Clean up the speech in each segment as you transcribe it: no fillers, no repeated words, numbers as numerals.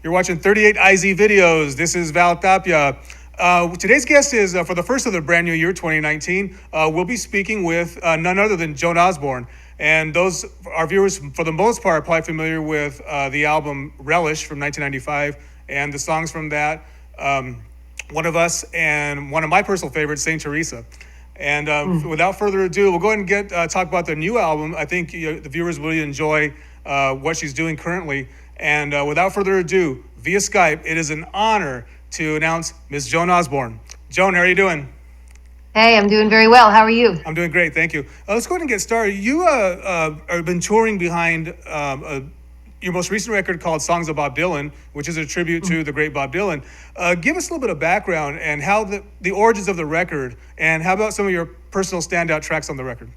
You're watching 38IZ videos. This is Val Tapia. Today's guest is, for the first of the brand new year, 2019, we'll be speaking with none other than Joan Osborne. And those, our viewers, for the most part, are probably familiar with the album Relish from 1995 and the songs from that, One of Us, and one of my personal favorites, Saint Teresa. And without further ado, we'll go ahead and talk about the new album. I think the viewers will really enjoy what she's doing currently. And without further ado, via Skype, it is an honor to announce Miss Joan Osborne. Joan, how are you doing? Hey, I'm doing very well. How are you? I'm doing great, thank you. Let's go ahead and get started. You have been touring behind your most recent record called Songs of Bob Dylan, which is a tribute to the great Bob Dylan. Give us a little bit of background and how the origins of the record, and how about some of your personal standout tracks on the record?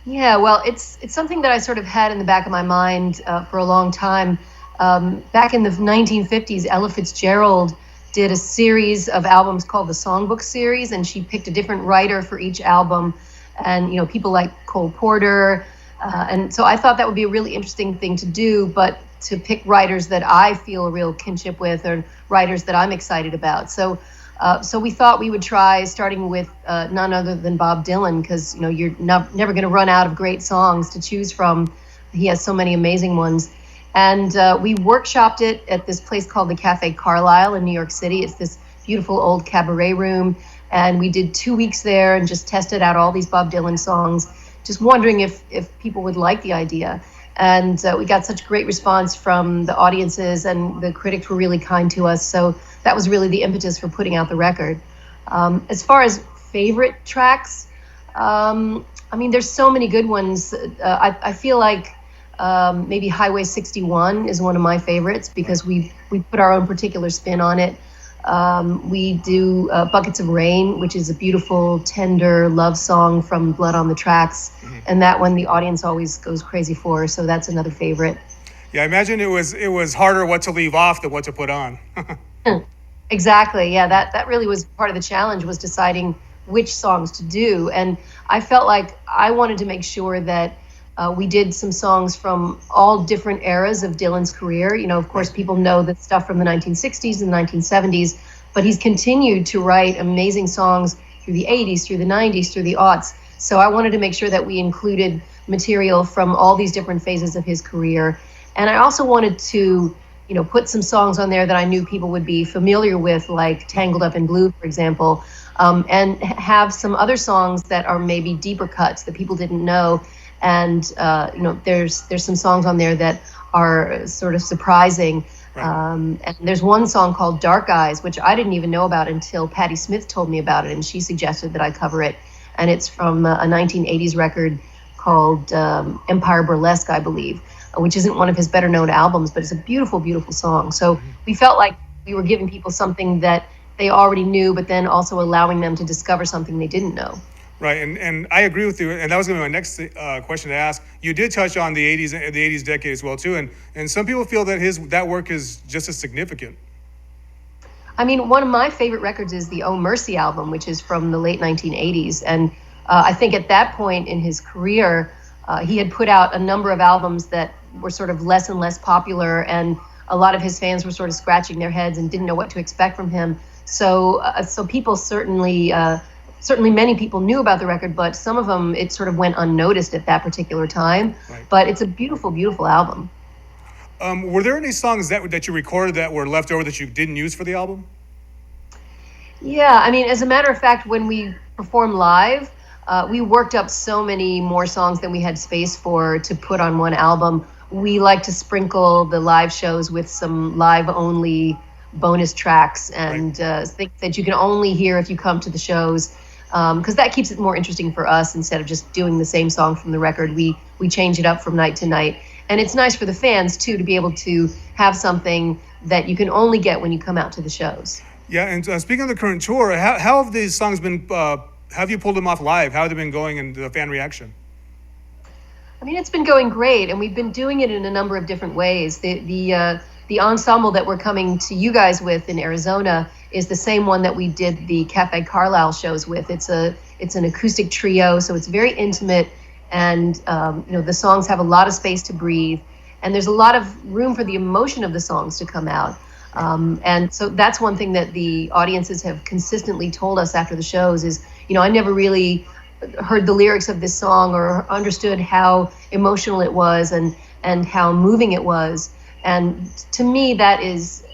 Yeah, well, it's something that I sort of had in the back of my mind for a long time. Back in the 1950s, Ella Fitzgerald did a series of albums called the Songbook series, and she picked a different writer for each album. And, you know, people like Cole Porter. And so I thought that would be a really interesting thing to do, but to pick writers that I feel a real kinship with, or writers that I'm excited about. So we thought we would try starting with none other than Bob Dylan, because, you know, you're never going to run out of great songs to choose from. He has so many amazing ones. And we workshopped it at this place called the Cafe Carlyle in New York City. It's this beautiful old cabaret room. And we did 2 weeks there and just tested out all these Bob Dylan songs, just wondering if people would like the idea. And we got such great response from the audiences, and the critics were really kind to us. So that was really the impetus for putting out the record. As far as favorite tracks, I mean, there's so many good ones. I feel like maybe Highway 61 is one of my favorites, because we put our own particular spin on it. We do Buckets of Rain, which is a beautiful, tender love song from Blood on the Tracks. And that one the audience always goes crazy for, so that's another favorite. Yeah, I imagine it was harder what to leave off than what to put on. Exactly, yeah, that really was part of the challenge, was deciding which songs to do. And I felt like I wanted to make sure that we did some songs from all different eras of Dylan's career. You know, of course, people know the stuff from the 1960s and the 1970s, but he's continued to write amazing songs through the 80s, through the 90s, through the aughts. So I wanted to make sure that we included material from all these different phases of his career. And I also wanted to, you know, put some songs on there that I knew people would be familiar with, like Tangled Up in Blue, for example, and have some other songs that are maybe deeper cuts that people didn't know. And, you know, there's some songs on there that are sort of surprising. Right. And there's one song called Dark Eyes, which I didn't even know about until Patti Smith told me about it, and she suggested that I cover it. And it's from a 1980s record called Empire Burlesque, I believe, which isn't one of his better known albums, but it's a beautiful, beautiful song. So we felt like we were giving people something that they already knew, but then also allowing them to discover something they didn't know. Right, and I agree with you, and that was going to be my next question to ask. You did touch on the 80s decade as well too, and some people feel that that work is just as significant. I mean, one of my favorite records is the Oh Mercy album, which is from the late 1980s, and I think at that point in his career, he had put out a number of albums that were sort of less and less popular, and a lot of his fans were sort of scratching their heads and didn't know what to expect from him. So people certainly many people knew about the record, but some of them, it sort of went unnoticed at that particular time. Right. But it's a beautiful, beautiful album. Were there any songs that you recorded that were left over that you didn't use for the album? Yeah, I mean, as a matter of fact, when we performed live, we worked up so many more songs than we had space for to put on one album. We like to sprinkle the live shows with some live-only bonus tracks and things that you can only hear if you come to the shows. Because that keeps it more interesting for us. Instead of just doing the same song from the record, we change it up from night to night. And it's nice for the fans, too, to be able to have something that you can only get when you come out to the shows. Yeah, and speaking of the current tour, how have these songs been, have you pulled them off live? How have they been going and the fan reaction? I mean, it's been going great, and we've been doing it in a number of different ways. The ensemble that we're coming to you guys with in Arizona is the same one that we did the Cafe Carlyle shows with. It's an acoustic trio, so it's very intimate, and the songs have a lot of space to breathe. and there's a lot of room for the emotion of the songs to come out. And so that's one thing that the audiences have consistently told us after the shows is, I never really heard the lyrics of this song or understood how emotional it was and how moving it was. And to me, that's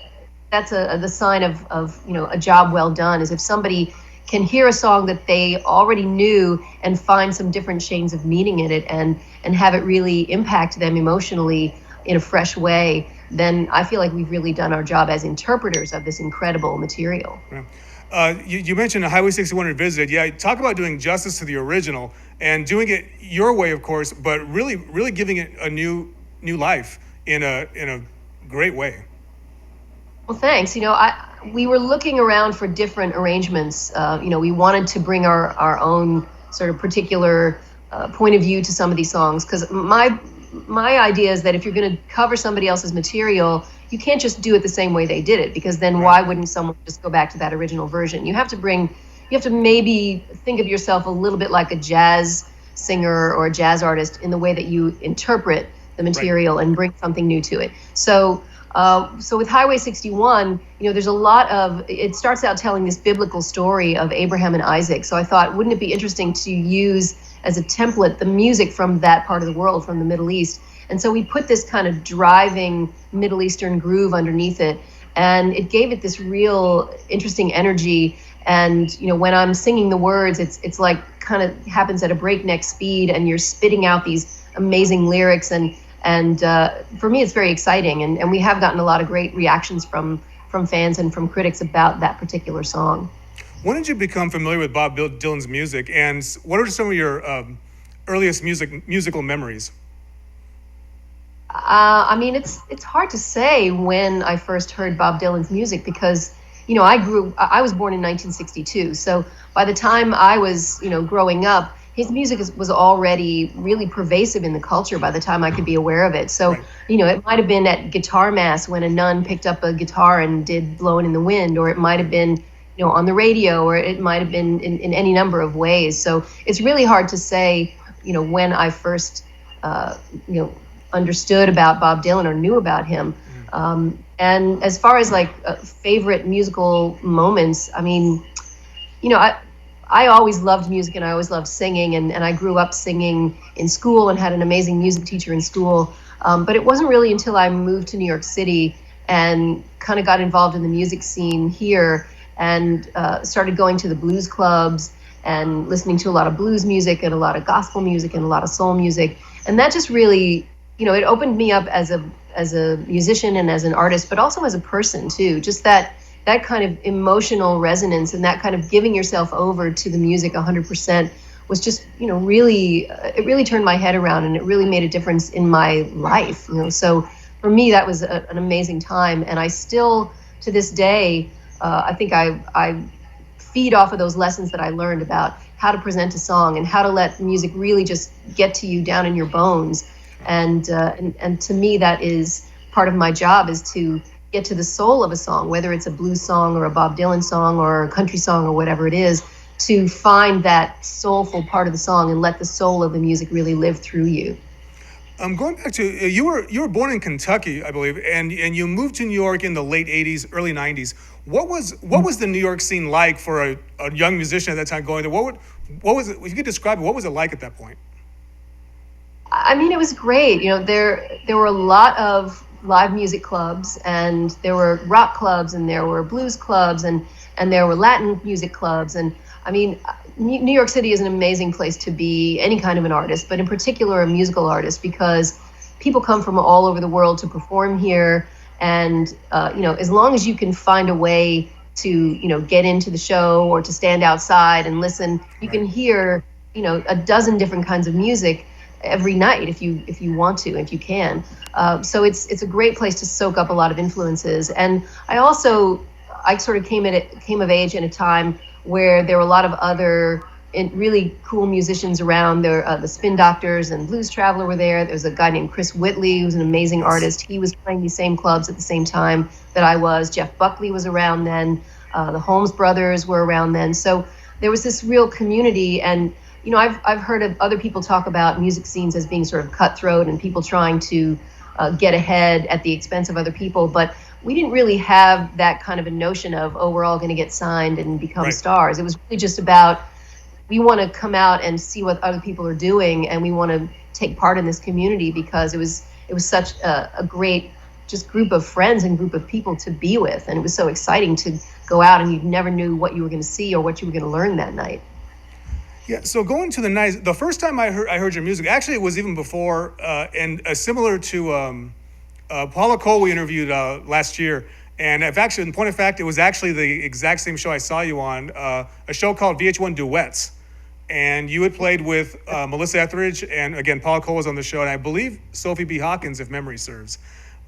the sign of a job well done, is if somebody can hear a song that they already knew and find some different shades of meaning in it and have it really impact them emotionally in a fresh way, then I feel like we've really done our job as interpreters of this incredible material. Yeah. You mentioned Highway 61 Revisited. Yeah, talk about doing justice to the original and doing it your way, of course, but really giving it a new life in a great way. Well, thanks. We were looking around for different arrangements. We wanted to bring our own sort of particular point of view to some of these songs, because my idea is that if you're going to cover somebody else's material, you can't just do it the same way they did it, because then why wouldn't someone just go back to that original version? You have to maybe think of yourself a little bit like a jazz singer or a jazz artist in the way that you interpret the material and bring something new to it. So with Highway 61, there's a lot of, it starts out telling this biblical story of Abraham and Isaac. So I thought, wouldn't it be interesting to use as a template the music from that part of the world, from the Middle East? And so we put this kind of driving Middle Eastern groove underneath it, and it gave it this real interesting energy. And when I'm singing the words, it's like kind of happens at a breakneck speed, and you're spitting out these amazing lyrics, and for me it's very exciting, and we have gotten a lot of great reactions from fans and from critics about that particular song. When did you become familiar with Bob Dylan's music, and what are some of your earliest musical memories? It's hard to say when I first heard Bob Dylan's music, because I was born in 1962, so by the time I was growing up, his music was already really pervasive in the culture by the time I could be aware of it. So, it might have been at guitar mass when a nun picked up a guitar and did Blowin' in the Wind, or it might have been, on the radio, or it might have been in any number of ways. So it's really hard to say, when I first, understood about Bob Dylan or knew about him. And as far as favorite musical moments, I always loved music, and I always loved singing, and I grew up singing in school and had an amazing music teacher in school. But it wasn't really until I moved to New York City and kind of got involved in the music scene here and started going to the blues clubs and listening to a lot of blues music and a lot of gospel music and a lot of soul music. And that just really, it opened me up as a musician and as an artist, but also as a person too. Just that kind of emotional resonance and that kind of giving yourself over to the music 100% was just, really, it really turned my head around, and it really made a difference in my life. So for me, that was an amazing time. And I still, to this day, I think I feed off of those lessons that I learned about how to present a song and how to let music really just get to you down in your bones. And to me, that is part of my job, is to get to the soul of a song, whether it's a blues song or a Bob Dylan song or a country song or whatever it is, to find that soulful part of the song and let the soul of the music really live through you. Going back to you were born in Kentucky, I believe, and you moved to New York in the late '80s, early '90s. What was the New York scene like for a young musician at that time going there? What was it? If you could describe it, what was it like at that point? It was great. There were a lot of live music clubs, and there were rock clubs, and there were blues clubs, and there were Latin music clubs. And New York City is an amazing place to be any kind of an artist, but in particular a musical artist, because people come from all over the world to perform here. And, as long as you can find a way to, get into the show or to stand outside and listen, you can hear, a dozen different kinds of music every night if you want to, if you can. So it's a great place to soak up a lot of influences. And I sort of came of age in a time where there were a lot of other really cool musicians around. There, the Spin Doctors and Blues Traveler were there. There's a guy named Chris Whitley, who's an amazing artist. He was playing these same clubs at the same time that I was. Jeff Buckley was around then. The Holmes brothers were around then. So there was this real community. And I've heard of other people talk about music scenes as being sort of cutthroat and people trying to get ahead at the expense of other people. But we didn't really have that kind of a notion of, oh, we're all going to get signed and become Right. stars. It was really just about, we want to come out and see what other people are doing, and we want to take part in this community because it was such a great just group of friends and group of people to be with, and it was so exciting to go out and you never knew what you were going to see or what you were going to learn that night. Yeah, so going to the night, the first time I heard your music, actually it was even before, and similar to Paula Cole we interviewed last year. And if actually, in point of fact, it was actually the exact same show I saw you on, a show called VH1 Duets. And you had played with Melissa Etheridge, and again, Paula Cole was on the show, and I believe Sophie B. Hawkins, if memory serves.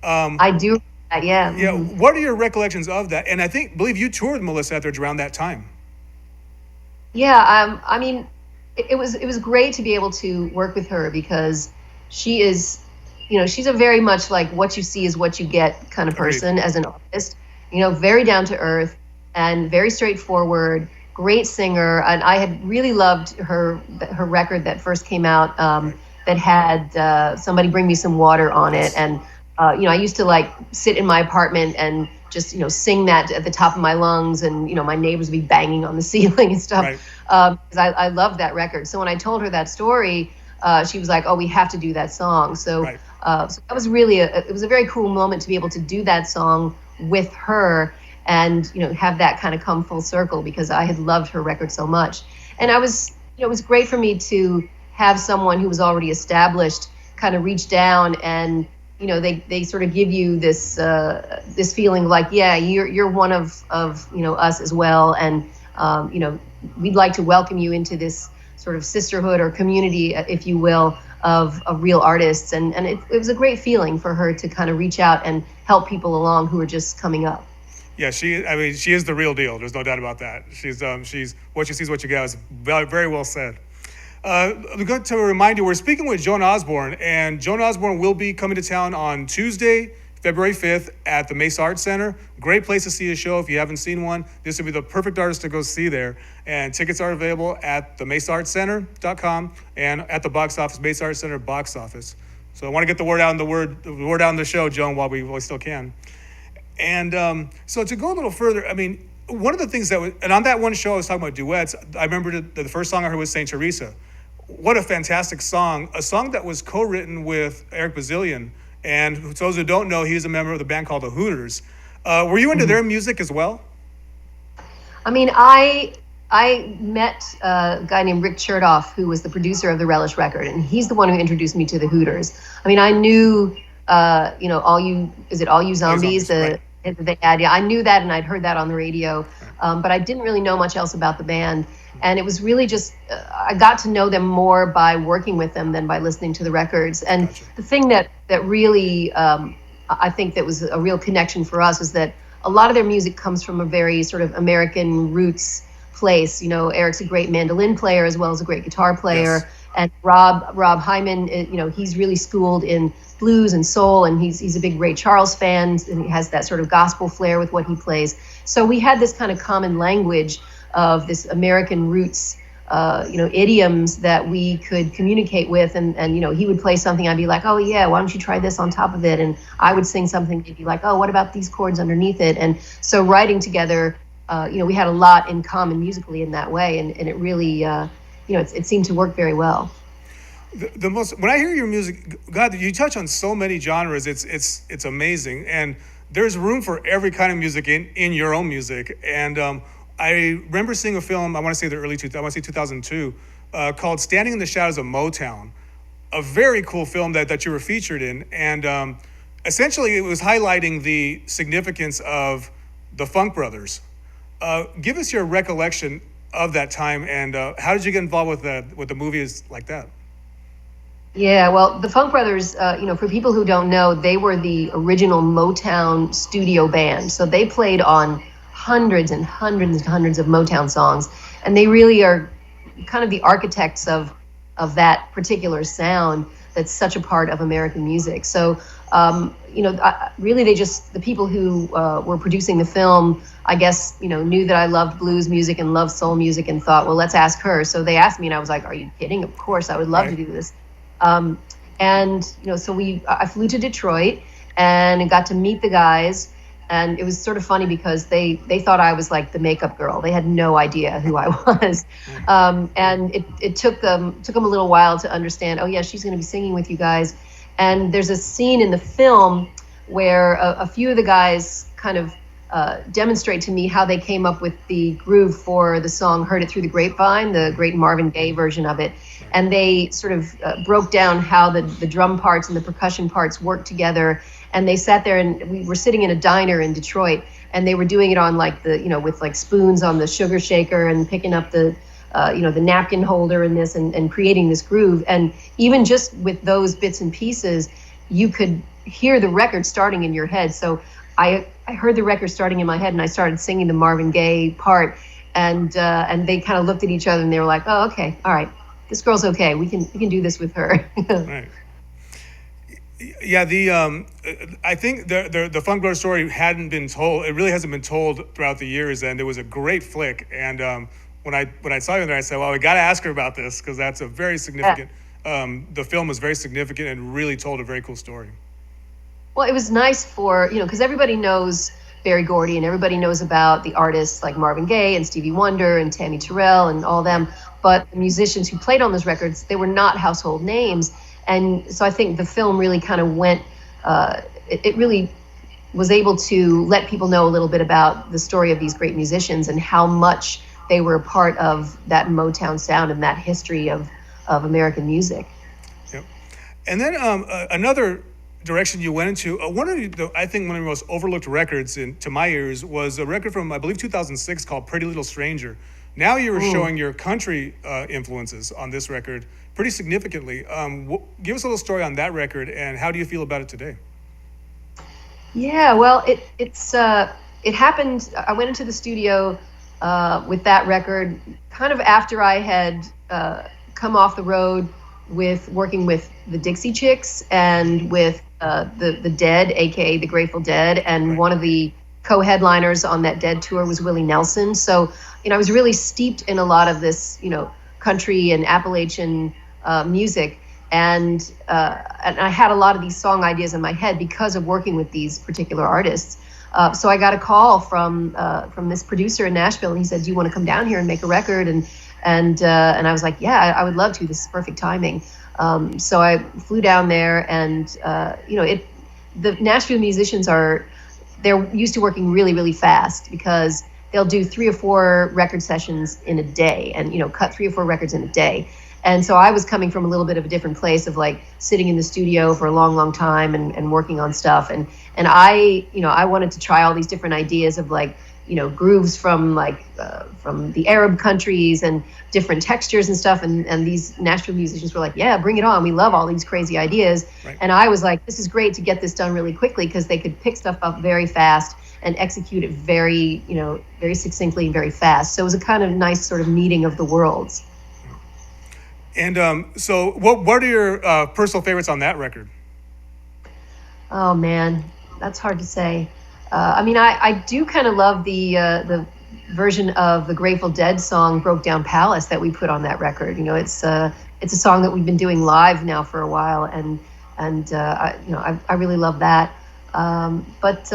I do, yeah. Yeah, what are your recollections of that? And I believe you toured with Melissa Etheridge around that time. Yeah, I mean, it was great to be able to work with her because she is, she's a very much like what you see is what you get kind of person as an artist. Very down to earth and very straightforward. Great singer, and I had really loved her record that first came out that had Somebody Bring Me Some Water on it, and I used to like sit in my apartment and just sing that at the top of my lungs, and my neighbors would be banging on the ceiling and stuff because I loved that record. So when I told her that story, she was like, "Oh, we have to do that song." So, so that was really it was a very cool moment to be able to do that song with her. And have that kind of come full circle because I had loved her record so much, and it was great for me to have someone who was already established kind of reach down and they sort of give you this this feeling like, yeah, you're one of us as well, and we'd like to welcome you into this sort of sisterhood or community, if you will, of real artists, and it was a great feeling for her to kind of reach out and help people along who are just coming up. Yeah, she is the real deal. There's no doubt about that. She's what you see is what you get. It's very, very well said. I'm going to remind you, we're speaking with Joan Osborne, and Joan Osborne will be coming to town on Tuesday, February 5th at the Mesa Arts Center. Great place to see a show if you haven't seen one. This would be the perfect artist to go see there. And tickets are available at the mesaartscenter.com and at the box office, Mesa Arts Center box office. So I want to get the word out on the show, Joan, while we still can. And so to go a little further, I mean, one of the things and on that one show I was talking about duets, I remember the first song I heard was St. Teresa. What a fantastic song. A song that was co-written with Eric Bazillion. And for those who don't know, he's a member of the band called the Hooters. Were you into their music as well? I mean, I met a guy named Rick Chertoff, who was the producer of the Relish record, and he's the one who introduced me to the Hooters. I mean, I knew All You Zombies, they had, I knew that, and I'd heard that on the radio, but I didn't really know much else about the band. And it was really just, I got to know them more by working with them than by listening to the records. And the thing that really, I think that was a real connection for us is that a lot of their music comes from a very sort of American roots place. Eric's a great mandolin player as well as a great guitar player. Yes. And Rob Hyman, he's really schooled in blues and soul, and he's a big Ray Charles fan, and he has that sort of gospel flair with what he plays. So we had this kind of common language of this American roots, idioms that we could communicate with, and he would play something, I'd be like, oh yeah, why don't you try this on top of it? And I would sing something, he'd be like, oh, what about these chords underneath it? And so writing together, we had a lot in common musically in that way, and it really, it seemed to work very well. When I hear your music, God, you touch on so many genres. It's amazing, and there's room for every kind of music in your own music. And I remember seeing a film, I want to say 2002, called "Standing in the Shadows of Motown," a very cool film that you were featured in, and essentially it was highlighting the significance of the Funk Brothers. Give us your recollection of that time, and how did you get involved with the movies like that? Yeah, well, the Funk Brothers, for people who don't know, they were the original Motown studio band. So they played on hundreds and hundreds and hundreds of Motown songs, and they really are kind of the architects of that particular sound that's such a part of American music. So, really the people who were producing the film, I guess, knew that I loved blues music and loved soul music and thought, well, let's ask her. So they asked me, and I was like, are you kidding? Of course, I would love to do this. And so I flew to Detroit and got to meet the guys. And it was sort of funny because they thought I was like the makeup girl. They had no idea who I was. And it took them a little while to understand, oh yeah, she's going to be singing with you guys. And there's a scene in the film where a few of the guys kind of demonstrate to me how they came up with the groove for the song Heard It Through the Grapevine, the great Marvin Gaye version of it. And they sort of broke down how the drum parts and the percussion parts work together. And they sat there, and we were sitting in a diner in Detroit, and they were doing it on like with like spoons on the sugar shaker and picking up the the napkin holder and this and creating this groove. And even just with those bits and pieces, you could hear the record starting in your head. So I heard the record starting in my head, and I started singing the Marvin Gaye part, and they kind of looked at each other, and they were like, "Oh, okay, all right, this girl's okay. We can do this with her." Right. Yeah, I think the Funk Girl story hadn't been told. It really hasn't been told throughout the years, and it was a great flick. And when I saw you there, I said, "Well, we got to ask her about this because that's a very significant." The film was very significant and really told a very cool story. Well, it was nice for because everybody knows Berry Gordy, and everybody knows about the artists like Marvin Gaye and Stevie Wonder and Tammy Terrell and all them. But the musicians who played on those records, they were not household names. And so I think the film really kind of went, it really was able to let people know a little bit about the story of these great musicians and how much they were a part of that Motown sound and that history of American music. Yep. And then another direction you went into, I think one of the most overlooked records to my ears was a record from, I believe, 2006 called Pretty Little Stranger. Now you were showing your country influences on this record pretty significantly. Give us a little story on that record, and how do you feel about it today? Yeah, well, it happened. I went into the studio with that record kind of after I had come off the road with working with the Dixie Chicks and with the Dead, aka the Grateful Dead, and right. One of the co-headliners on that Dead tour was Willie Nelson. So I was really steeped in a lot of this country and Appalachian music, and I had a lot of these song ideas in my head because of working with these particular artists. So I got a call from this producer in Nashville, and he said, "Do you want to come down here and make a record?" And I was like, "Yeah, I would love to. This is perfect timing." So I flew down there, and the Nashville musicians they're used to working really, really fast because they'll do 3 or 4 record sessions in a day, and cut 3 or 4 records in a day. And so I was coming from a little bit of a different place of like sitting in the studio for a long, long time and working on stuff. And I wanted to try all these different ideas of like, grooves from from the Arab countries and different textures and stuff. And these Nashville musicians were like, "Yeah, bring it on. We love all these crazy ideas." Right. And I was like, this is great to get this done really quickly because they could pick stuff up very fast and execute it very, very succinctly and very fast. So it was a kind of nice sort of meeting of the worlds. And so what are your personal favorites on that record? Oh man, that's hard to say. I do kind of love the version of the Grateful Dead song "Broke Down Palace" that we put on that record. It's a song that we've been doing live now for a while, and I really love that. But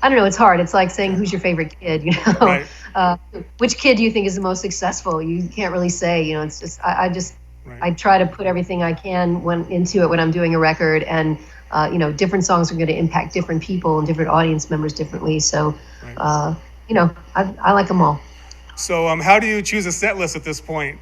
I don't know. It's hard. It's like saying, "Who's your favorite kid?" Right. Which kid do you think is the most successful? You can't really say. It's just Right. I try to put everything I can into it when I'm doing a record, and different songs are going to impact different people and different audience members differently. So, right. I like them all. So, how do you choose a set list at this point?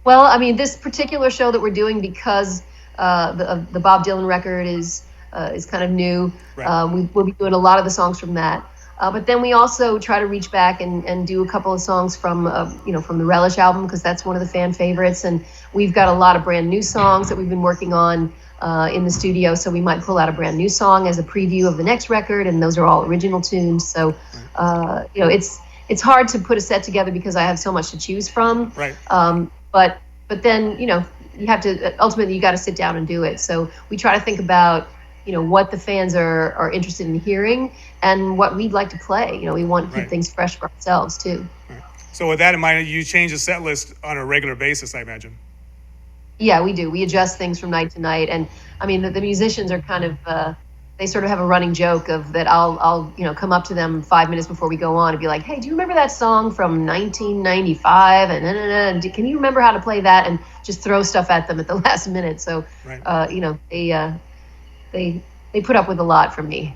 Well, this particular show that we're doing, because the Bob Dylan record is kind of new. Right. We'll be doing a lot of the songs from that. But then we also try to reach back and do a couple of songs from the Relish album, because that's one of the fan favorites. And we've got a lot of brand new songs that we've been working on in the studio. So we might pull out a brand new song as a preview of the next record, and those are all original tunes. So it's hard to put a set together because I have so much to choose from. Right. But then you have to ultimately you got to sit down and do it. So we try to think about what the fans are interested in hearing and what we'd like to play. We want to keep things fresh for ourselves too. Right. So with that in mind, you change the set list on a regular basis, I imagine. Yeah, we do. We adjust things from night to night, and I mean the musicians are kind of they sort of have a running joke of that. I'll come up to them 5 minutes before we go on and be like, "Hey, do you remember that song from 1995?" And can you remember how to play that? And just throw stuff at them at the last minute. So Right. they they put up with a lot from me.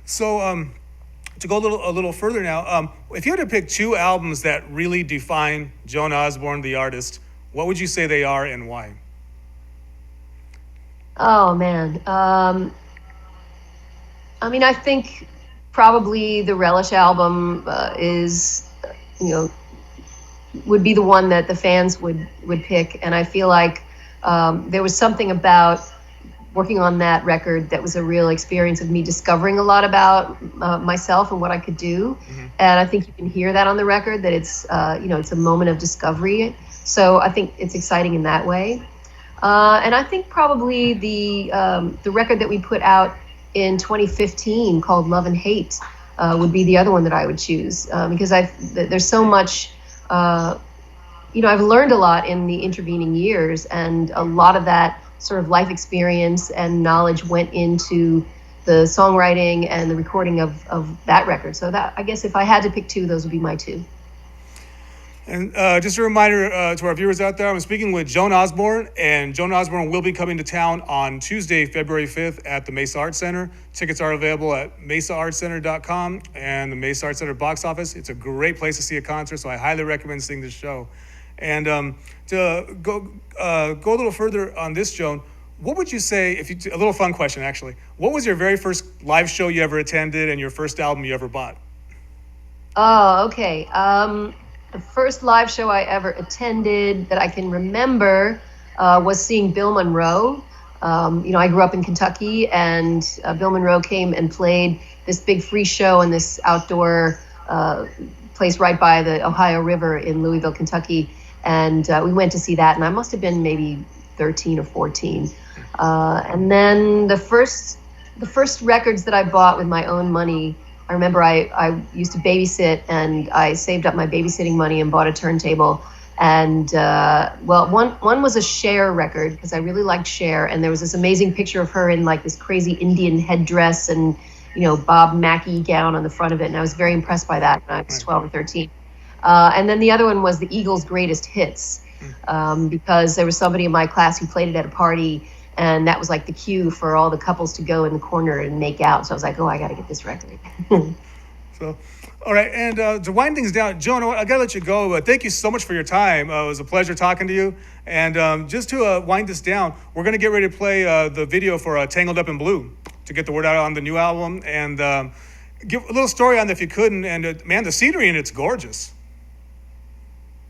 So, to go a little further now, if you had to pick two albums that really define Joan Osborne, the artist, what would you say they are and why? Oh man. I mean, I think probably the Relish album is, you know, would be the one that the fans would pick, and I feel like there was something about working on that record that was a real experience of me discovering a lot about myself and what I could do. And I think you can hear that on the record that it's it's a moment of discovery. So I think it's exciting in that way. And I think probably the record that we put out in 2015 called Love and Hate would be the other one that I would choose because there's so much. I've learned a lot in the intervening years, and a lot of that sort of life experience and knowledge went into the songwriting and the recording of that record. So that, I guess if I had to pick two, those would be my two. And just a reminder to our viewers out there, I'm speaking with Joan Osborne, and Joan Osborne will be coming to town on Tuesday, February 5th at the Mesa Arts Center. Tickets are available at mesaartscenter.com and the Mesa Arts Center box office. It's a great place to see a concert, so I highly recommend seeing this show. And to go a little further on this, Joan, what would you say, a little fun question actually, what was your very first live show you ever attended and your first album you ever bought? Oh, okay. The first live show I ever attended that I can remember was seeing Bill Monroe. I grew up in Kentucky, and Bill Monroe came and played this big free show in this outdoor place right by the Ohio River in Louisville, Kentucky. And we went to see that, and I must have been maybe 13 or 14. And then the first records that I bought with my own money, I remember I used to babysit, and I saved up my babysitting money and bought a turntable. And one was a Cher record because I really liked Cher, and there was this amazing picture of her in like this crazy Indian headdress and Bob Mackie gown on the front of it, and I was very impressed by that when I was 12 or 13. And then the other one was the Eagles' Greatest Hits because there was somebody in my class who played it at a party, and that was like the cue for all the couples to go in the corner and make out. So I was like, oh, I got to get this record. So, all right, and to wind things down, Joan, I got to let you go. Thank you so much for your time. It was a pleasure talking to you. And just to wind this down, we're going to get ready to play the video for Tangled Up in Blue to get the word out on the new album. And give a little story on it if you could. And man, the scenery in it's gorgeous.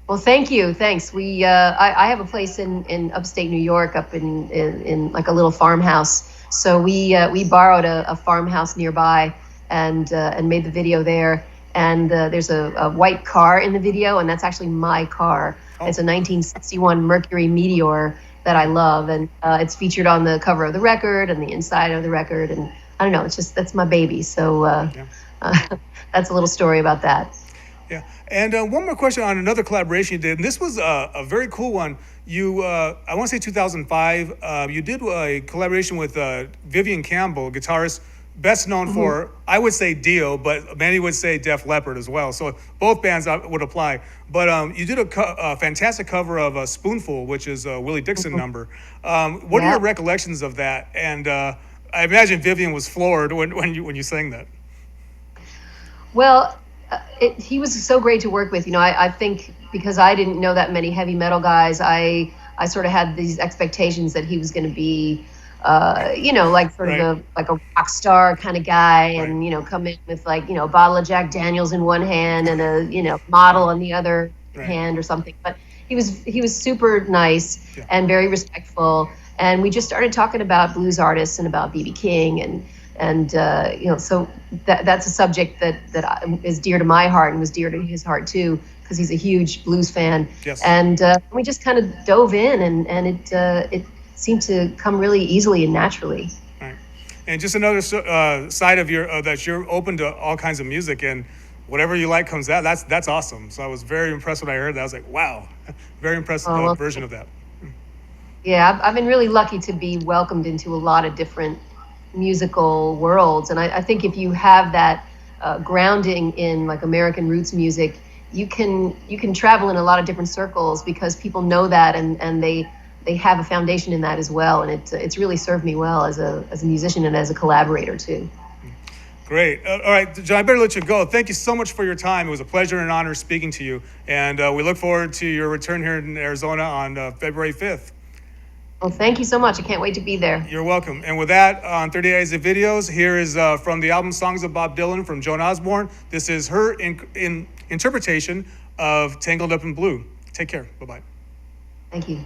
Well, thank you. Thanks. I have a place in upstate New York, up in like a little farmhouse. So we borrowed a farmhouse nearby and made the video there. And there's a white car in the video, and that's actually my car. Oh. It's a 1961 Mercury Meteor that I love, and it's featured on the cover of the record and the inside of the record. And I don't know, that's my baby. So that's a little story about that. Yeah, and one more question on another collaboration you did, and this was a very cool one. You, I want to say 2005, you did a collaboration with Vivian Campbell, guitarist, best known for, I would say Dio, but many would say Def Leppard as well. So both bands would apply. But you did a fantastic cover of Spoonful, which is a Willie Dixon number. What are your recollections of that? And I imagine Vivian was floored when you sang that. Well, he was so great to work with. I think because I didn't know that many heavy metal guys, I sort of had these expectations that he was going to be, like sort of like a rock star kind of guy, and come in with like a bottle of Jack Daniels in one hand and a model on the other hand or something. But he was super nice and very respectful, and we just started talking about blues artists and about B.B. King and so that's a subject that is dear to my heart and was dear to his heart too, because he's a huge blues fan. Yes. And we just kind of dove in, and it seemed to come really easily and naturally. Right. And just another side of your that you're open to all kinds of music, and whatever you like comes out. That's awesome. So I was very impressed when I heard that. I was like, wow, very impressed version of that. Yeah, I've been really lucky to be welcomed into a lot of different musical worlds, and I think if you have that grounding in like American roots music, you can travel in a lot of different circles because people know that, and they have a foundation in that as well, and it's really served me well as a musician and as a collaborator too. Great. All right, John, I better let you go. Thank you so much for your time. It was a pleasure and an honor speaking to you, and we look forward to your return here in Arizona on February 5th. Well, thank you so much. I can't wait to be there. You're welcome. And with that, on 38IZ Videos, here is from the album Songs of Bob Dylan from Joan Osborne. This is her in interpretation of Tangled Up in Blue. Take care. Bye-bye. Thank you.